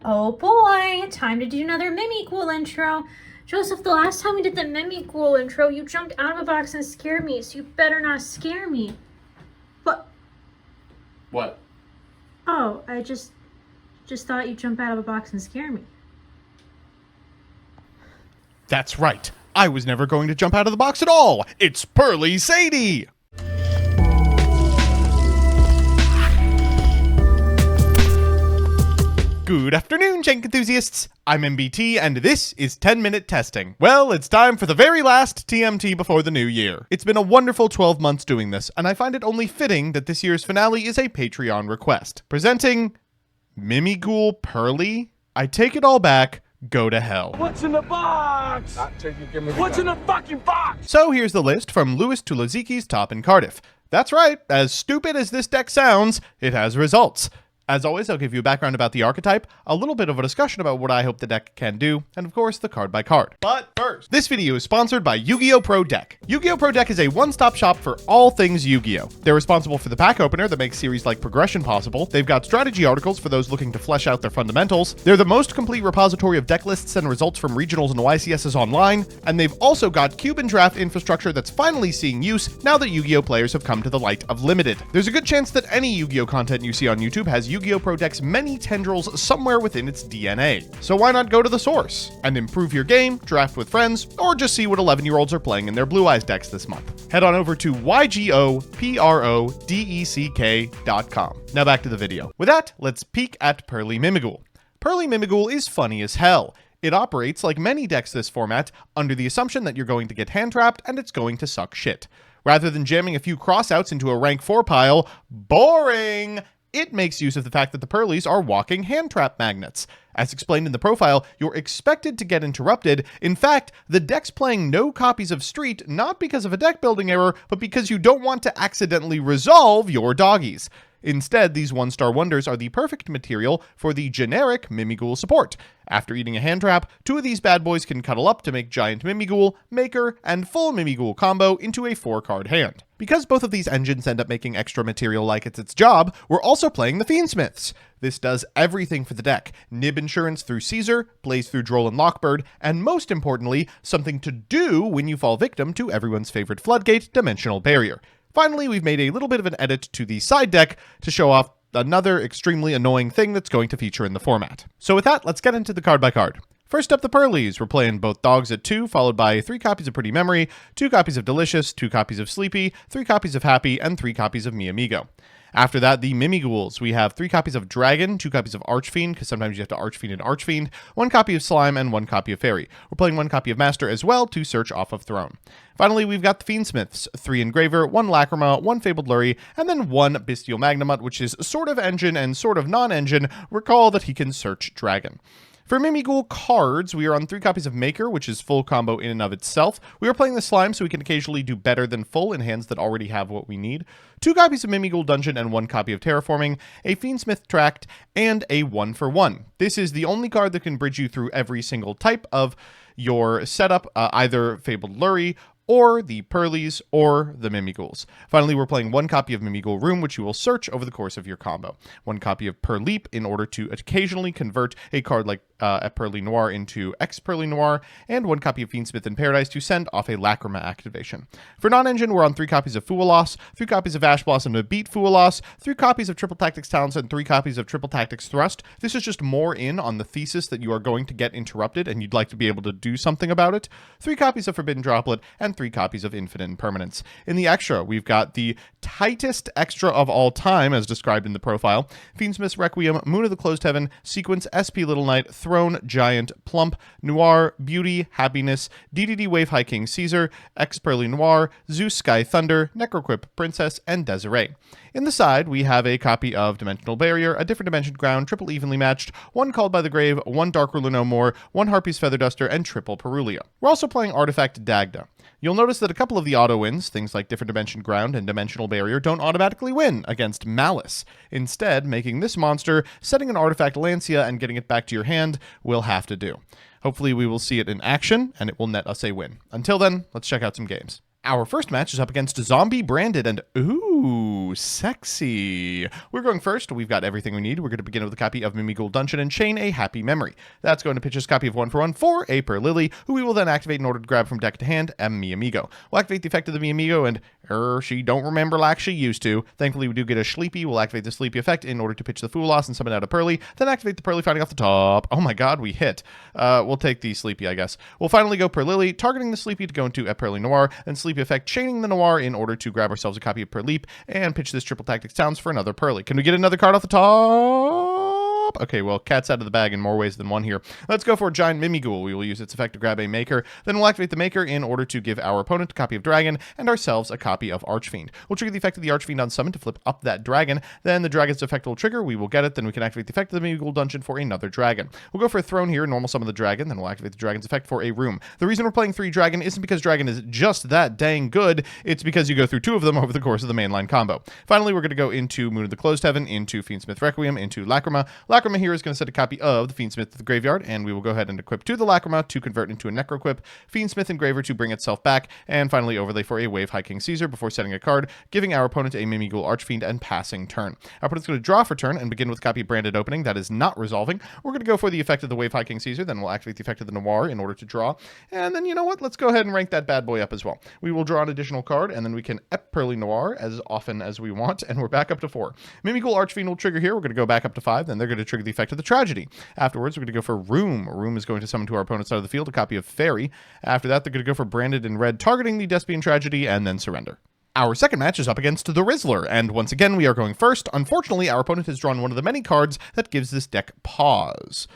Oh boy, time to do another Mimicool intro. Joseph, the last time we did the Mimicool intro, you jumped out of a box and scared me, so you better not scare me. What? What? Oh, I just thought you'd jump out of a box and scare me. That's right. I was never going to jump out of the box at all. It's Pearly Sadie. Good afternoon, Jank enthusiasts. I'm MBT, and this is 10-minute testing. Well, it's time for the very last TMT before the new year. It's been a wonderful 12 months doing this, and I find it only fitting that this year's finale is a Patreon request. Presenting Mimighoul Pearly? I take it all back. Go to hell. What's in the box? What's in the fucking box? So here's the list from Lewis to Laziki's top in Cardiff. That's right, as stupid as this deck sounds, it has results. As always, I'll give you a background about the archetype, a little bit of a discussion about what I hope the deck can do, and of course, the card by card. But first, this video is sponsored by Yu-Gi-Oh! Pro Deck. Yu-Gi-Oh! Pro Deck is a one-stop shop for all things Yu-Gi-Oh! They're responsible for the pack opener that makes series like Progression possible. They've got strategy articles for those looking to flesh out their fundamentals. They're the most complete repository of deck lists and results from regionals and YCSs online. And they've also got cube and draft infrastructure that's finally seeing use now that Yu-Gi-Oh! Players have come to the light of Limited. There's a good chance that any Yu-Gi-Oh! Content you see on YouTube has Yu-Gi-Oh! Pro Deck's many tendrils somewhere within its DNA. So why not go to the source and improve your game, draft with friends, or just see what 11-year-olds are playing in their Blue Eyes decks this month? Head on over to YGOPRODECK.com. Now back to the video. With that, let's peek at Pearly Mimighoul. Pearly Mimighoul is funny as hell. It operates like many decks this format under the assumption that you're going to get hand trapped and it's going to suck shit. Rather than jamming a few crossouts into a rank 4 pile, boring! It makes use of the fact that the Pearlies are walking hand trap magnets. As explained in the profile, you're expected to get interrupted. In fact, the deck's playing no copies of Street, not because of a deck building error, but because you don't want to accidentally resolve your doggies. Instead, these one-star wonders are the perfect material for the generic Mimighoul support. After eating a hand trap, two of these bad boys can cuddle up to make Giant Mimighoul, Maker, and Full Mimighoul combo into a 4-card hand. Because both of these engines end up making extra material like it's its job, we're also playing the Fiendsmiths. This does everything for the deck. Nib insurance through Caesar, Blaze through Droll and Lockbird, and most importantly, something to do when you fall victim to everyone's favorite Floodgate, Dimensional Barrier. Finally, we've made a little bit of an edit to the side deck to show off another extremely annoying thing that's going to feature in the format. So with that, let's get into the card by card. First up, the Pearlies. We're playing both dogs at 2, followed by 3 copies of Pretty Memory, 2 copies of Delicious, 2 copies of Sleepy, 3 copies of Happy, and 3 copies of Mi Amigo. After that, the Mimighouls. We have 3 copies of Dragon, 2 copies of Archfiend, because sometimes you have to Archfiend and Archfiend, 1 copy of Slime, and 1 copy of Fairy. We're playing 1 copy of Master as well to search off of Throne. Finally, we've got the Fiendsmiths, 3 Engraver, 1 Lacrima, 1 Fabled Lurie, and then 1 Bestial Magnamut, which is sort of engine and sort of non-engine. Recall that he can search Dragon. For Mimighoul cards, we are on 3 copies of Maker, which is full combo in and of itself. We are playing the Slime, so we can occasionally do better than full in hands that already have what we need. 2 copies of Mimighoul Dungeon and 1 copy of Terraforming, a Fiendsmith Tract, and a 1-for-1. This is the only card that can bridge you through every single type of your setup, either Fabled Lurie, or the Pearlies, or the Mimighouls. Finally, we're playing 1 copy of Mimighoul Room, which you will search over the course of your combo. 1 copy of Purrleap in order to occasionally convert a card like a Pearly Noir into X-Pearly Noir, and 1 copy of Fiendsmith in Paradise to send off a Lacrima activation. For non-engine, we're on 3 copies of Fualos, 3 copies of Ash Blossom to beat Fualos, 3 copies of Triple Tactics Talents, and 3 copies of Triple Tactics Thrust. This is just more in on the thesis that you are going to get interrupted, and you'd like to be able to do something about it. 3 copies of Forbidden Droplet, and 3 copies of Infinite Impermanence. In the extra, we've got the tightest extra of all time, as described in the profile. Fiendsmith's Requiem, Moon of the Closed Heaven, Sequence, SP Little Knight, Throne, Giant, Plump, Noir, Beauty, Happiness, DDD Wave High King Caesar, X-Pearly Noir, Zeus Sky Thunder, Necroquip Princess, and Desiree. In the side, we have a copy of Dimensional Barrier, a Different Dimension Ground, triple evenly matched, 1 Called by the Grave, 1 Dark Ruler No More, 1 Harpy's Feather Duster, and triple Perulia. We're also playing Artifact Dagda. You'll notice that a couple of the auto wins, things like Different Dimension Ground and Dimensional Barrier, don't automatically win against Malice. Instead, making this monster, setting an Artifact Lancia, and getting it back to your hand will have to do. Hopefully we will see it in action, and it will net us a win. Until then, let's check out some games. Our first match is up against Zombie Branded, and ooh, sexy. We're going first. We've got everything we need. We're going to begin with a copy of Mimighoul Dungeon and chain a Happy Memory. That's going to pitch us a copy of 1-for-1 for a PURRELY, who we will then activate in order to grab from deck to hand, Mi Amigo. We'll activate the effect of the Mi Amigo, and she don't remember like she used to. Thankfully, we do get a Sleepy. We'll activate the Sleepy effect in order to pitch the Fool Loss and summon out a Purrely, then activate the Purrely fighting off the top. Oh my god, we hit. We'll take the Sleepy, I guess. We'll finally go PURRELY, targeting the Sleepy to go into a Purrely Noir, and Sleepy effect chaining the Noir in order to grab ourselves a copy of Purrleap and pitch this Triple Tactics Towns for another Purrely. Can we get another card off the top? Okay, well, cat's out of the bag in more ways than one here. Let's go for a Giant Mimighoul. We will use its effect to grab a Maker. Then we'll activate the Maker in order to give our opponent a copy of Dragon and ourselves a copy of Archfiend. We'll trigger the effect of the Archfiend on summon to flip up that Dragon. Then the Dragon's effect will trigger. We will get it. Then we can activate the effect of the Mimighoul Dungeon for another Dragon. We'll go for a Throne here, normal summon the Dragon. Then we'll activate the Dragon's effect for a Room. The reason we're playing 3 Dragon isn't because Dragon is just that dang good. It's because you go through 2 of them over the course of the mainline combo. Finally, we're going to go into Moon of the Closed Heaven, into Fiendsmith Requiem, into Lacrima. Lacrima here is going to set a copy of the Fiendsmith to the graveyard, and we will go ahead and equip to the Lacrima to convert into a Necroquip, Fiendsmith Engraver to bring itself back, and finally overlay for a Wave High King Caesar before setting a card, giving our opponent a Mimighoul Archfiend and passing turn. Our opponent's going to draw for turn and begin with a copy of Branded Opening. That is not resolving. We're going to go for the effect of the Wave High King Caesar, then we'll activate the effect of the Noir in order to draw, and then you know what? Let's go ahead and rank that bad boy up as well. We will draw an additional card, and then we can Ep Purrely Noir as often as we want, and we're back up to 4. Mimighoul Archfiend will trigger here. We're going to go back up to 5, then they're going to trigger the effect of the Tragedy. Afterwards, we're going to go for Room. Room is going to summon to our opponent's side of the field a copy of Fairy. After that, they're going to go for Branded in red, targeting the Despian Tragedy, and then surrender. Our second match is up against the Rizzler, and once again, we are going first. Unfortunately, our opponent has drawn one of the many cards that gives this deck pause.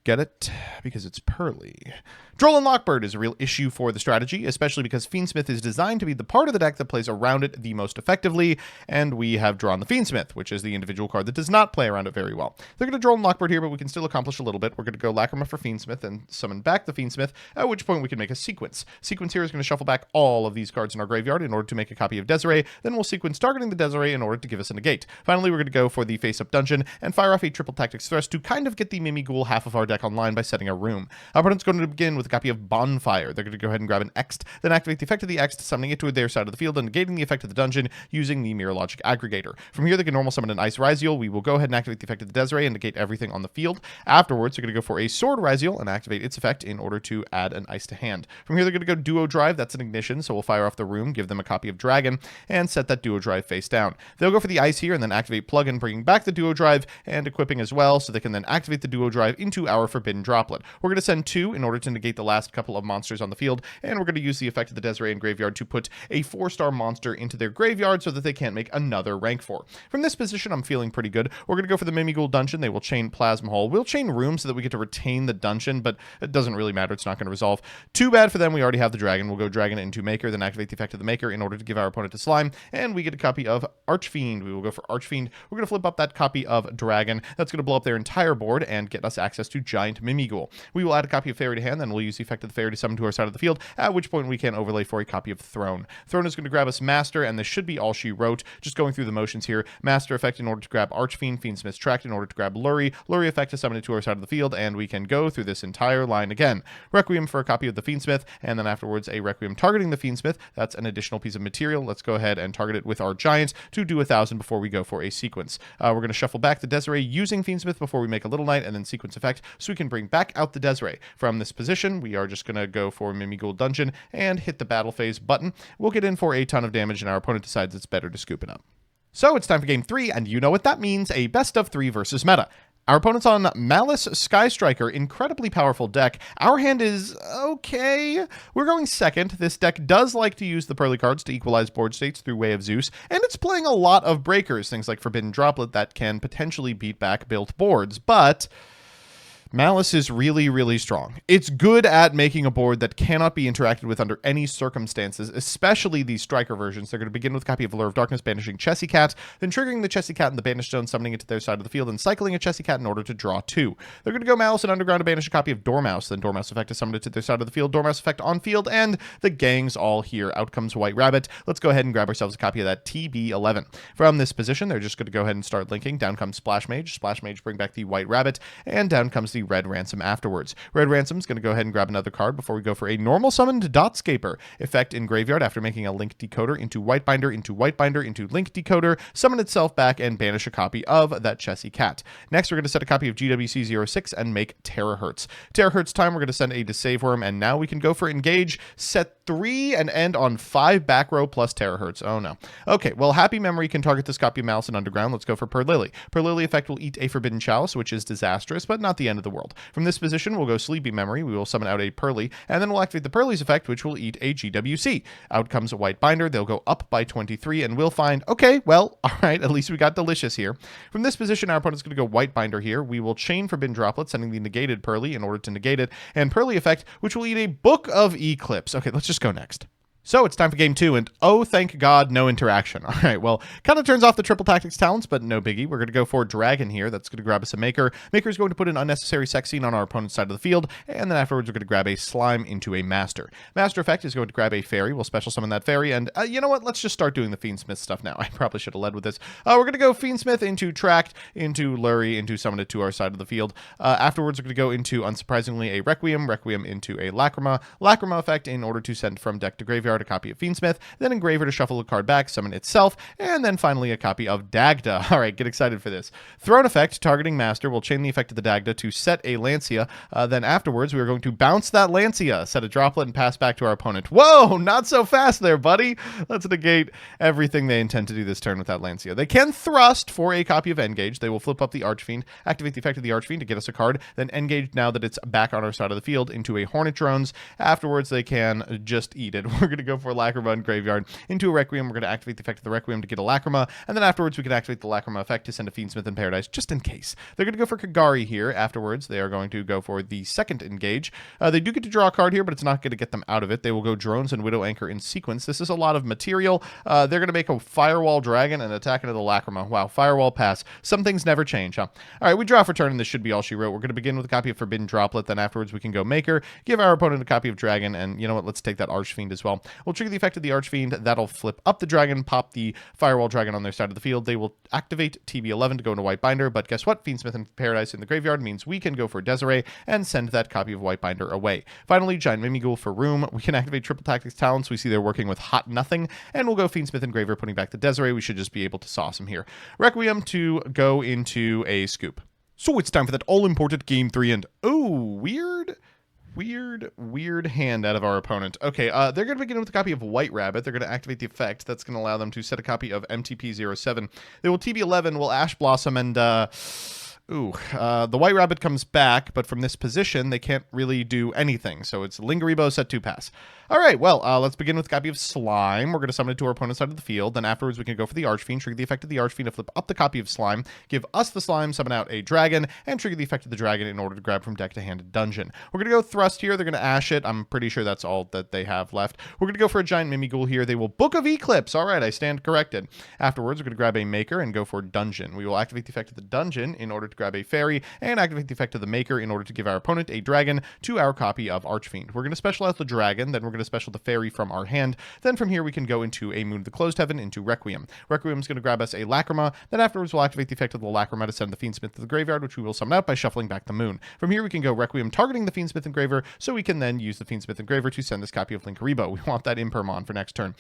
Get it? Because it's Purrely. Droll and Lockbird is a real issue for the strategy, especially because Fiendsmith is designed to be the part of the deck that plays around it the most effectively, and we have drawn the Fiendsmith, which is the individual card that does not play around it very well. They're going to Droll and Lockbird here, but we can still accomplish a little bit. We're going to go Lacrima for Fiendsmith and summon back the Fiendsmith, at which point we can make a sequence. Sequence here is going to shuffle back all of these cards in our graveyard in order to make a copy of Desiree, then we'll sequence targeting the Desiree in order to give us a negate. Finally, we're going to go for the Face-Up Dungeon and fire off a Triple Tactics Thrust to kind of get the Mimighoul half of our deck online by setting a Room. Our opponent's going to begin with a copy of Bonfire. They're going to go ahead and grab an Ext, then activate the effect of the Ext, summoning it to their side of the field and negating the effect of the dungeon using the Mirror Logic Aggregator. From here, they can normal summon an Ice Raziel. We will go ahead and activate the effect of the Desiree and negate everything on the field. Afterwards, they're going to go for a Sword Raziel and activate its effect in order to add an Ice to hand. From here, they're going to go Duo Drive. That's an Ignition, so we'll fire off the Room, give them a copy of Dragon, and set that Duo Drive face down. They'll go for the Ice here and then activate Plugin, bringing back the Duo Drive and equipping as well, so they can then activate the Duo Drive into our Forbidden Droplet. We're going to send 2 in order to negate the last couple of monsters on the field, and we're going to use the effect of the Desiree in graveyard to put a 4-star monster into their graveyard so that they can't make another rank 4. From this position, I'm feeling pretty good. We're going to go for the Mimighoul Dungeon. They will chain Plasma Hall. We'll chain Room so that we get to retain the dungeon, but it doesn't really matter. It's not going to resolve. Too bad for them. We already have the Dragon. We'll go Dragon into Maker, then activate the effect of the Maker in order to give our opponent a Slime, and we get a copy of Archfiend. We will go for Archfiend. We're going to flip up that copy of Dragon. That's going to blow up their entire board and get us access to Giant Mimighoul. We will add a copy of Fairy to hand, then we'll use the effect of the Fairy to summon to our side of the field, at which point we can overlay for a copy of Throne. Throne is going to grab us Master, and this should be all she wrote. Just going through the motions here. Master effect in order to grab Archfiend, Fiendsmith's Tract in order to grab Lurie, Lurie effect to summon it to our side of the field, and we can go through this entire line again. Requiem for a copy of the Fiendsmith, and then afterwards a Requiem targeting the Fiendsmith. That's an additional piece of material. Let's go ahead and target it with our Giant to do 1,000 before we go for a sequence. We're going to shuffle back the Desiree using Fiendsmith before we make a Little Knight, and then sequence effect so we can bring back out the Desiree. From this position, we are just going to go for Mimighoul Dungeon and hit the battle phase button. We'll get in for a ton of damage, and our opponent decides it's better to scoop it up. So it's time for game 3, and you know what that means, a best of 3 versus meta. Our opponent's on Malice Sky Striker, incredibly powerful deck. Our hand is okay. We're going second. This deck does like to use the Purrely cards to equalize board states through Way of Zeus, and it's playing a lot of breakers, things like Forbidden Droplet that can potentially beat back built boards, but Malice is really, really strong. It's good at making a board that cannot be interacted with under any circumstances, especially these Striker versions. They're going to begin with a copy of Allure of Darkness, banishing Chessy Cat, then triggering the Chessy Cat and the Banished Stone, summoning it to their side of the field, and cycling a Chessy Cat in order to draw 2. They're going to go Malice and Underground to banish a copy of Dormouse, then Dormouse effect to summon it to their side of the field, Dormouse effect on field, and the gang's all here. Out comes White Rabbit. Let's go ahead and grab ourselves a copy of that TB11. From this position, they're just going to go ahead and start linking. Down comes Splash Mage. Splash Mage bring back the White Rabbit, and down comes the Red Ransom afterwards. Red Ransom's going to go ahead and grab another card before we go for a normal summoned Dotscaper. Effect in graveyard after making a link decoder into white binder into link decoder, summon itself back, and banish a copy of that Chessy Cat. Next, we're going to set a copy of GWC06 and make Terahertz. Terahertz time, we're going to send a Save Worm, and now we can go for engage, set 3, and end on 5 back row plus Terahertz. Oh no. Okay, well, Happy Memory can target this copy of Malice in Underground. Let's go for Purrely. Purrely effect will eat a Forbidden Chalice, which is disastrous, but not the end of the world. From this position, we'll go Sleepy Memory. We will summon out a Purrely, and then we'll activate the Purrely's effect, which will eat a GWC. Out comes a White Binder. They'll go up by 23, and we'll find, okay, well, all right, at least we got Delicious here. From this position, our opponent's going to go White Binder here. We will chain Forbidden Droplet, sending the negated Purrely in order to negate it, and Purrely effect, which will eat a Book of Eclipse. Okay, let's just go next. So it's time for game 2, and oh, thank God, no interaction. All right, well, kind of turns off the triple tactics talents, but no biggie. We're going to go for Dragon here. That's going to grab us a Maker. Maker's going to put an unnecessary sex scene on our opponent's side of the field, and then afterwards we're going to grab a Slime into a Master. Master effect is going to grab a Fairy. We'll special summon that Fairy, and you know what? Let's just start doing the Fiendsmith stuff now. I probably should have led with this. We're going to go Fiendsmith into Tract, into Lurie, into Summon it to our side of the field. Afterwards, we're going to go into, unsurprisingly, a Requiem. Requiem into a Lacrima. Lacrima effect in order to send from deck to graveyard a copy of Fiendsmith. Then Engraver to shuffle a card back, summon itself, and then finally a copy of Dagda. All right, get excited for this. Throne effect, targeting Master, will chain the effect of the Dagda to set a Lancia. Then afterwards, we are going to bounce that Lancia, set a Droplet, and pass back to our opponent. Whoa, not so fast there, buddy. Let's negate everything they intend to do this turn with that Lancia. They can thrust for a copy of Engage. They will flip up the Archfiend, activate the effect of the Archfiend to get us a card, then Engage now that it's back on our side of the field into a Hornet Drones. Afterwards, they can just eat it. We're going to go for Lacrima graveyard into a Requiem. We're going to activate the effect of the Requiem to get a Lacrima, and then afterwards we can activate the Lacrima effect to send a Fiendsmith in Paradise, just in case. They're going to go for Kagari here. Afterwards, they are going to go for the second Engage. They do get to draw a card here, but it's not going to get them out of it. They will go Drones and Widow Anchor in sequence. This is a lot of material. They're going to make a Firewall Dragon and attack into the Lacrima. Wow, Firewall pass. Some things never change, huh? All right, we draw for turn, and this should be all she wrote. We're going to begin with a copy of Forbidden Droplet, then afterwards we can go Maker, give our opponent a copy of Dragon, and you know what, let's take that Archfiend as well. We'll trigger the effect of the Archfiend. That'll flip up the Dragon, pop the Firewall Dragon on their side of the field. They will activate TB11 to go into White Binder, but guess what? Fiendsmith in Paradise in the graveyard means we can go for Desiree and send that copy of White Binder away. Finally, Giant Mimighoul for room. We can activate Triple Tactics Talents. We see they're working with Hot Nothing, and we'll go Fiendsmith Engraver, putting back the Desiree. We should just be able to sauce him here. Requiem to go into a Scoop. So it's time for that all-important game 3, and oh, weird hand out of our opponent. Okay, they're going to begin with a copy of White Rabbit. They're going to activate the effect. That's going to allow them to set a copy of MTP07. They will TB11, will Ash Blossom, and the White Rabbit comes back, but from this position, they can't really do anything. So it's Lingaribo, set 2 pass. All right, well, let's begin with a copy of Slime. We're going to summon it to our opponent's side of the field. Then afterwards, we can go for the Archfiend, trigger the effect of the Archfiend to flip up the copy of Slime, give us the Slime, summon out a Dragon, and trigger the effect of the Dragon in order to grab from deck to hand a Dungeon. We're going to go Thrust here. They're going to Ash it. I'm pretty sure that's all that they have left. We're going to go for a Giant Mimighoul here. They will Book of Eclipse. All right, I stand corrected. Afterwards, we're going to grab a Maker and go for Dungeon. We will activate the effect of the Dungeon in order to grab a Fairy, and activate the effect of the Maker in order to give our opponent a Dragon to our copy of Archfiend. We're going to special out the Dragon, then we're going to special the Fairy from our hand. Then from here we can go into a Moon of the Closed Heaven into Requiem. Requiem is going to grab us a Lacrima. Then afterwards we'll activate the effect of the Lacrima to send the Fiendsmith to the graveyard, which we will summon out by shuffling back the Moon. From here we can go Requiem targeting the Fiendsmith Engraver, so we can then use the Fiendsmith Engraver to send this copy of Linkaribo. We want that Impermon for next turn.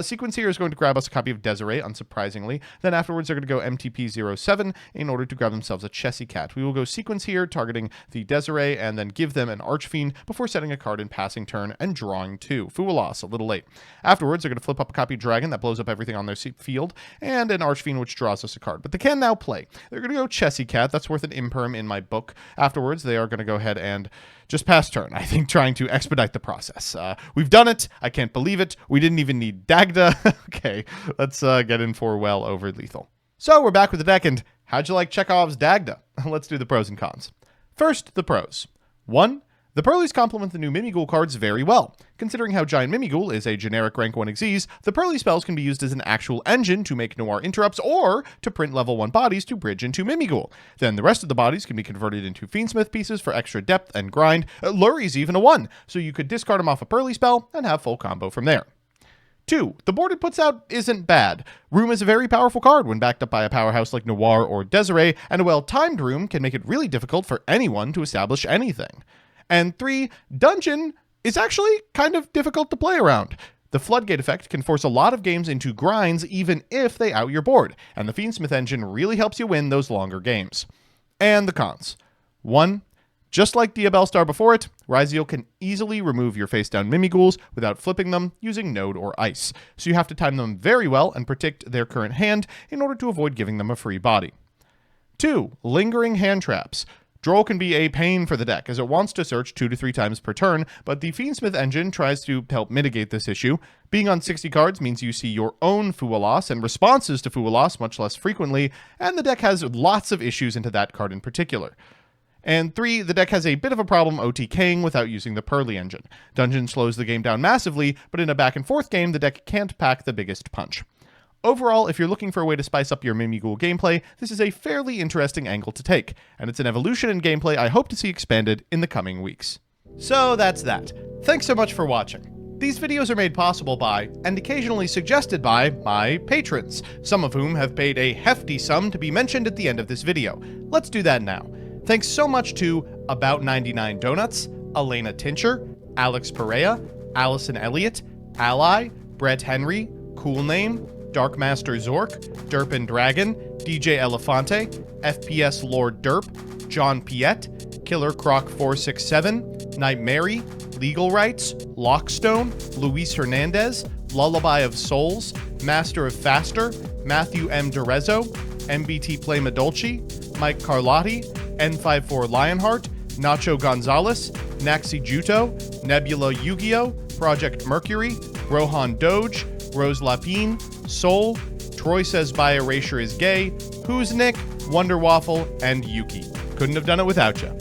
Sequence here is going to grab us a copy of Desiree, unsurprisingly. Then afterwards they're going to go MTP07 in order to grab themselves a Chessy Cat. We will go Sequence here, targeting the Desiree, and then give them an Archfiend before setting a card in passing turn and drawing 2. Fualas, a little late. Afterwards, they're going to flip up a copy of Dragon that blows up everything on their field, and an Archfiend which draws us a card. But they can now play. They're going to go Chessy Cat. That's worth an Imperm in my book. Afterwards, they are going to go ahead and just pass turn. I think trying to expedite the process. We've done it. I can't believe it. We didn't even need Dagda. Okay, let's get in for well over lethal. So we're back with the deck, and how'd you like Chekhov's Dagda? Let's do the pros and cons. First, the pros. 1. The Purrelys complement the new Mimighoul cards very well. Considering how Giant Mimighoul is a generic rank 1 Xyz, the Purrely spells can be used as an actual engine to make Noir interrupts or to print level 1 bodies to bridge into Mimighoul. Then the rest of the bodies can be converted into Fiendsmith pieces for extra depth and grind. Lurie's even a 1, so you could discard him off a Purrely spell and have full combo from there. 2. The board it puts out isn't bad. Room is a very powerful card when backed up by a powerhouse like Noir or Desiree, and a well-timed Room can make it really difficult for anyone to establish anything. And 3. Dungeon is actually kind of difficult to play around. The Floodgate effect can force a lot of games into grinds even if they out your board, and the Fiendsmith engine really helps you win those longer games. And the cons. 1. Just like Diabellstar before it, Ryziel can easily remove your face-down Mimighouls without flipping them using Node or Ice, so you have to time them very well and predict their current hand in order to avoid giving them a free body. 2. Lingering hand traps. Droll can be a pain for the deck, as it wants to search 2 to 3 times per turn, but the Fiendsmith engine tries to help mitigate this issue. Being on 60 cards means you see your own Fualas and responses to Fualas much less frequently, and the deck has lots of issues into that card in particular. And 3, the deck has a bit of a problem OTKing without using the Purrely engine. Dungeon slows the game down massively, but in a back and forth game, the deck can't pack the biggest punch. Overall, if you're looking for a way to spice up your Mimighoul gameplay, this is a fairly interesting angle to take, and it's an evolution in gameplay I hope to see expanded in the coming weeks. So that's that. Thanks so much for watching. These videos are made possible by, and occasionally suggested by, my patrons, some of whom have paid a hefty sum to be mentioned at the end of this video. Let's do that now. Thanks so much to About 99 Donuts, Elena Tincher, Alex Perea, Allison Elliott, Ally, Brett Henry, Cool Name, Darkmaster Zork, Derp and Dragon, DJ Elefante, FPS Lord Derp, John Piet, Killer Croc 467, Night Mary, Legal Rights, Lockstone, Luis Hernandez, Lullaby of Souls, Master of Faster, Matthew M. Derezzo, MBT Play Madolci, Mike Carlotti, N54 Lionheart, Nacho Gonzalez, Naxi Juto, Nebula Yu-Gi-Oh!, Project Mercury, Rohan Doge, Rose Lapine, Soul, Troy Says By Erasure Is Gay, Who's Nick, Wonder Waffle, and Yuki. Couldn't have done it without you.